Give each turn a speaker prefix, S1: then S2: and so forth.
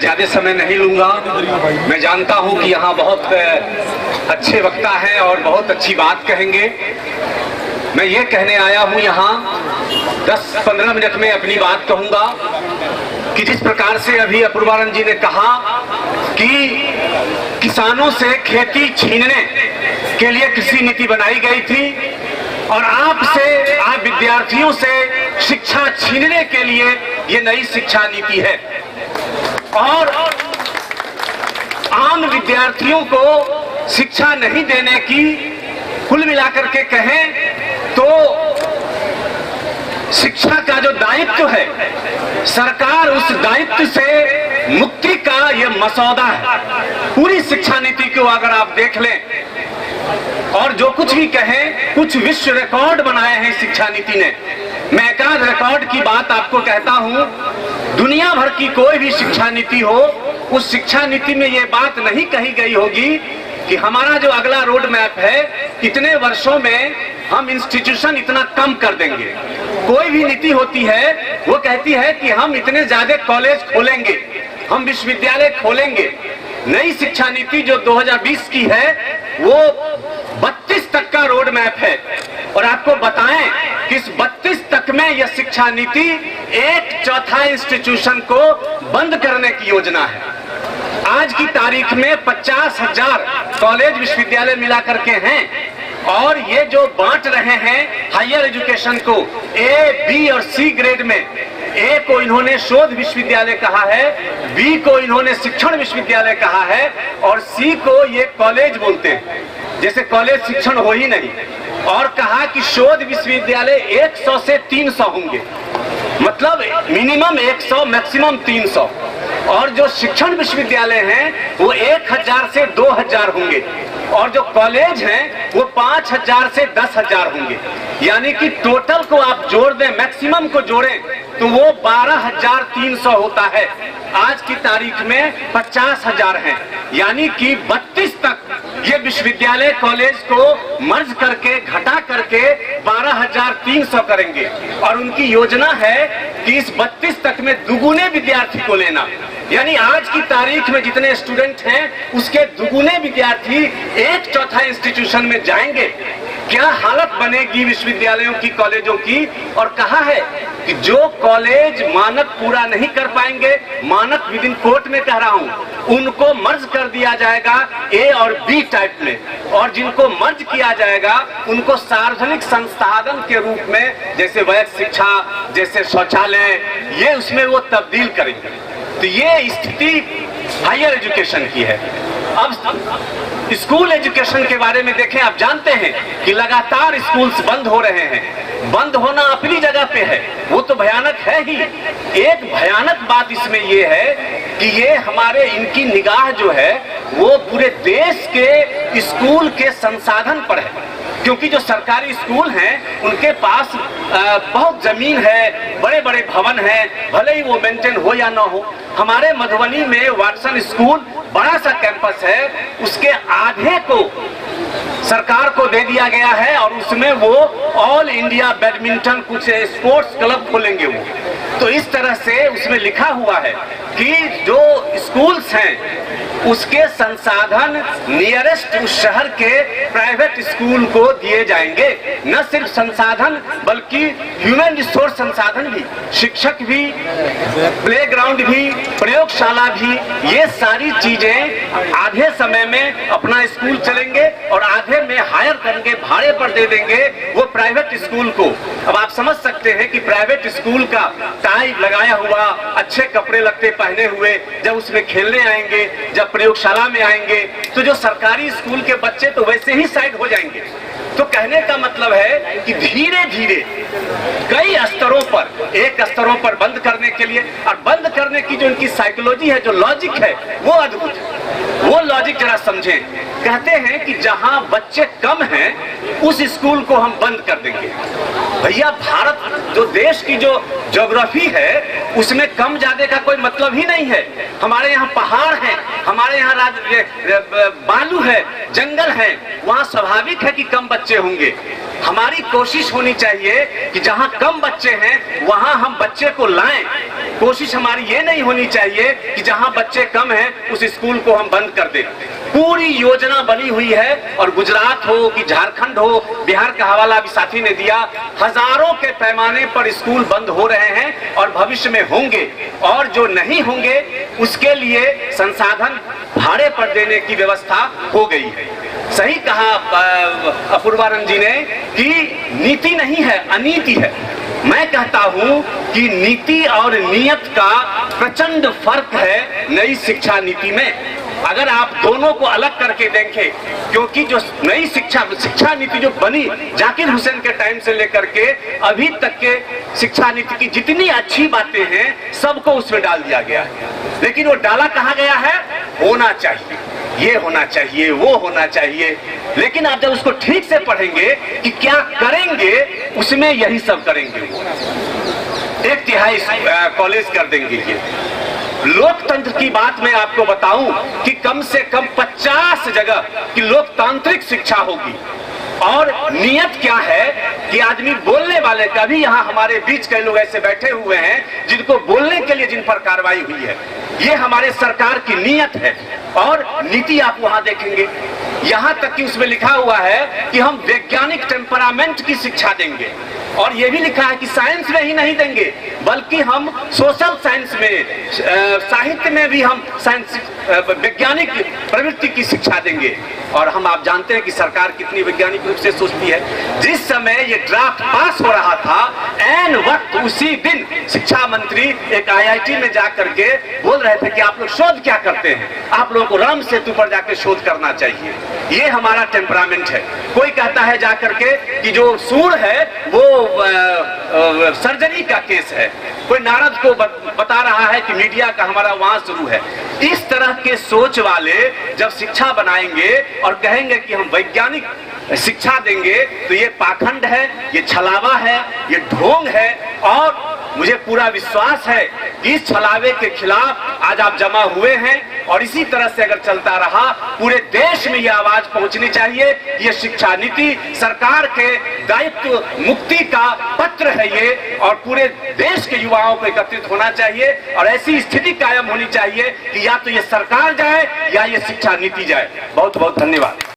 S1: ज्यादा समय नहीं लूंगा। मैं जानता हूं कि यहाँ बहुत अच्छे वक्ता हैं और बहुत अच्छी बात कहेंगे। मैं ये कहने आया हूं यहाँ 10-15 मिनट में अपनी बात कहूंगा कि जिस प्रकार से अभी अपूर्वानंद जी ने कहा कि किसानों से खेती छीनने के लिए कृषि नीति बनाई गई थी और आप विद्यार्थियों से शिक्षा छीनने के लिए ये नई शिक्षा नीति है। और आम विद्यार्थियों को शिक्षा नहीं देने की कुल मिलाकर के कहें तो शिक्षा का जो दायित्व है, सरकार उस दायित्व से मुक्ति का यह मसौदा है। पूरी शिक्षा नीति को अगर आप देख लें और जो कुछ भी कहें, कुछ विश्व रिकॉर्ड बनाए हैं शिक्षा नीति ने। मैं एक आध रिकॉर्ड की बात आपको कहता हूं। दुनिया भर की कोई भी शिक्षा नीति हो, उस शिक्षा नीति में ये बात नहीं कही गई होगी कि हमारा जो अगला रोड मैप है, इतने वर्षों में हम इंस्टीट्यूशन इतना कम कर देंगे। कोई भी नीति होती है वो कहती है कि हम इतने ज्यादा कॉलेज खोलेंगे, हम विश्वविद्यालय खोलेंगे। नई शिक्षा नीति जो 2020 की है वो 32 तक का रोड मैप है और आपको बताएं कि इस 32 तक में यह शिक्षा नीति 1/4 इंस्टीट्यूशन को बंद करने की योजना है। आज की तारीख में 50,000 कॉलेज विश्वविद्यालय मिला करके हैं और ये जो बांट रहे हैं हायर एजुकेशन को ए, बी और सी ग्रेड में, ए को इन्होंने शोध विश्वविद्यालय कहा है, बी को इन्होंने शिक्षण विश्वविद्यालय कहा है और सी को ये कॉलेज बोलते हैं, जैसे कॉलेज शिक्षण हो ही नहीं। और कहा कि शोध विश्वविद्यालय 100 से 300 होंगे, मतलब मिनिमम 100 मैक्सिमम 300। और जो शिक्षण विश्वविद्यालय हैं वो 1000 से 2000 होंगे और जो कॉलेज हैं वो 5000 से 10,000 होंगे। यानी कि टोटल को आप जोड़ दें, मैक्सिमम को जोड़ें तो वो 12,300 होता है। आज की तारीख में 50,000 हैं, यानी कि 32 तक ये विश्वविद्यालय कॉलेज को मर्ज करके घटा करके 12,300 करेंगे और उनकी योजना है कि इस 32 तक में दुगुने विद्यार्थी को लेना। यानी आज की तारीख में जितने स्टूडेंट हैं उसके दुगुने विद्यार्थी 1/4 इंस्टीट्यूशन में जाएंगे। क्या हालत बनेगी विश्वविद्यालयों की, कॉलेजों की। और कहा है कि जो कॉलेज मानक पूरा नहीं कर पाएंगे, मानक विद इन कोर्ट में कह रहा हूं, उनको मर्ज कर दिया जाएगा ए और बी टाइप में, और जिनको मर्ज किया जाएगा उनको सार्वजनिक संसाधन के रूप में, जैसे वैध शिक्षा, जैसे शौचालय, ये उसमें वो तब्दील करेंगे। तो ये स्थिति हायर एजुकेशन की है। अब स्कूल एजुकेशन के बारे में देखें, आप जानते हैं कि लगातार स्कूल्स बंद हो रहे हैं। बंद होना अपनी जगह पे है, वो तो भयानक है ही। एक भयानक बात इसमें ये है कि ये हमारे इनकी निगाह जो है वो पूरे देश के स्कूल के संसाधन पर है, क्योंकि जो सरकारी स्कूल हैं उनके पास बहुत जमीन है, बड़े बड़े भवन हैं, भले ही वो मेंटेन हो या ना हो। हमारे मधुबनी में वाटसन स्कूल बड़ा सा कैंपस है, उसके आधे को सरकार को दे दिया गया है और उसमें वो ऑल इंडिया बैडमिंटन कुछ स्पोर्ट्स क्लब खोलेंगे वो। तो इस तरह से उसमें लिखा हुआ है कि जो स्कूल्स हैं उसके संसाधन नियरेस्ट उस शहर के प्राइवेट स्कूल को दिए जाएंगे। न सिर्फ संसाधन बल्कि ह्यूमन रिसोर्स संसाधन भी, शिक्षक भी, प्लेग्राउंड भी, प्रयोगशाला भी, ये सारी चीजें आधे समय में अपना स्कूल चलेंगे और आधे में हायर करेंगे, भाड़े पर दे देंगे वो प्राइवेट स्कूल को। अब आप समझ सकते हैं कि प्राइवेट स्कूल का टाई लगाया हुआ, अच्छे कपड़े लगते पहने हुए जब उसमें खेलने आएंगे, जब प्रयोगशाला में आएंगे, तो जो सरकारी स्कूल के बच्चे तो वैसे ही साइड हो जाएंगे। तो कहने का मतलब है कि धीरे धीरे कई स्तरों पर, एक स्तरों पर बंद करने के लिए, और बंद करने की जो इनकी साइकोलॉजी है, जो लॉजिक है, वो अद्भुत है। वो लॉजिक जरा समझें। कहते हैं कि जहां बच्चे कम हैं उस स्कूल को हम बंद कर देंगे। भैया, भारत जो देश की जो ज्योग्राफी है उसमें कम ज्यादा का कोई मतलब ही नहीं है। हमारे यहाँ पहाड़ है, हमारे यहाँ बालू है, जंगल है, वहाँ स्वाभाविक है कि कम बच्चे होंगे। हमारी कोशिश होनी चाहिए कि जहाँ कम बच्चे हैं वहाँ हम बच्चे को लाएं। कोशिश हमारी ये नहीं होनी चाहिए कि जहां बच्चे कम हैं उस स्कूल को हम बंद कर दें। पूरी योजना बनी हुई है, और गुजरात हो कि झारखंड हो, बिहार का हवाला भी साथी ने दिया, हजारों के पैमाने पर स्कूल बंद हो रहे हैं और भविष्य में होंगे, और जो नहीं होंगे उसके लिए संसाधन भाड़े पर देने की व्यवस्था हो गई है। सही कहा अपूर्वानंद जी ने कि नीति नहीं है, अनीति है। मैं कहता हूं कि नीति और नियत का प्रचंड फर्क है नई शिक्षा नीति में। अगर आप दोनों को अलग करके देखें, क्योंकि जो नई शिक्षा नीति जो बनी जाकिर हुसैन के टाइम से लेकर के अभी तक के शिक्षा नीति की जितनी अच्छी बातें हैं सबको उसमें डाल दिया गया है, लेकिन वो डाला कहाँ गया है? होना चाहिए, ये होना चाहिए, वो होना चाहिए। लेकिन आप जब उसको ठीक से पढ़ेंगे कि क्या करेंगे, उसमें यही सब करेंगे। 1/3 कॉलेज कर देंगे। ये लोकतंत्र की बात मैं आपको बताऊं कि कम से कम 50 जगह की लोकतांत्रिक शिक्षा होगी। और नियत क्या है कि आदमी बोलने वाले का भी, यहाँ हमारे बीच कई लोग ऐसे बैठे हुए हैं जिनको बोलने के लिए जिन पर कार्रवाई हुई है, ये हमारे सरकार की नियत है। और नीति आप वहां देखेंगे, यहाँ तक कि उसमें लिखा हुआ है कि हम वैज्ञानिक टेम्परामेंट की शिक्षा देंगे, और ये भी लिखा है कि साइंस में ही नहीं देंगे बल्कि हम सोशल साइंस में, साहित्य में भी हम साइंस वैज्ञानिक प्रवृत्ति की शिक्षा देंगे। और हम आप जानते हैं कि सरकार कितनी वैज्ञानिक रूप से सोचती है। जिस समय ये ड्राफ्ट पास हो रहा था, ऐन वक्त उसी दिन शिक्षा मंत्री एक IIT में जाकर के बोल रहे थे कि आप लोग शोध क्या करते हैं, आप लोगों को राम सेतु पर जाकर शोध करना चाहिए। ये हमारा टेम्परामेंट है। कोई कहता है जाकर के कि जो सूर है वो सर्जरी का केस है, कोई नारद को बता रहा है कि मीडिया का हमारा वहां शुरू है। इस तरह के सोच वाले जब शिक्षा बनाएंगे और कहेंगे कि हम वैज्ञानिक शिक्षा देंगे, तो ये पाखंड है, ये छलावा है, ये ढोंग है। और मुझे पूरा विश्वास है कि इस छलावे के खिलाफ आज आप जमा हुए हैं, और इसी तरह से अगर चलता रहा पूरे देश में ये आवाज पहुंचनी चाहिए। ये शिक्षा नीति सरकार के दायित्व मुक्ति का पत्र है ये, और पूरे देश के युवाओं को एकत्रित होना चाहिए, और ऐसी स्थिति कायम होनी चाहिए कि या तो ये सरकार जाए या ये शिक्षा नीति जाए। बहुत बहुत धन्यवाद।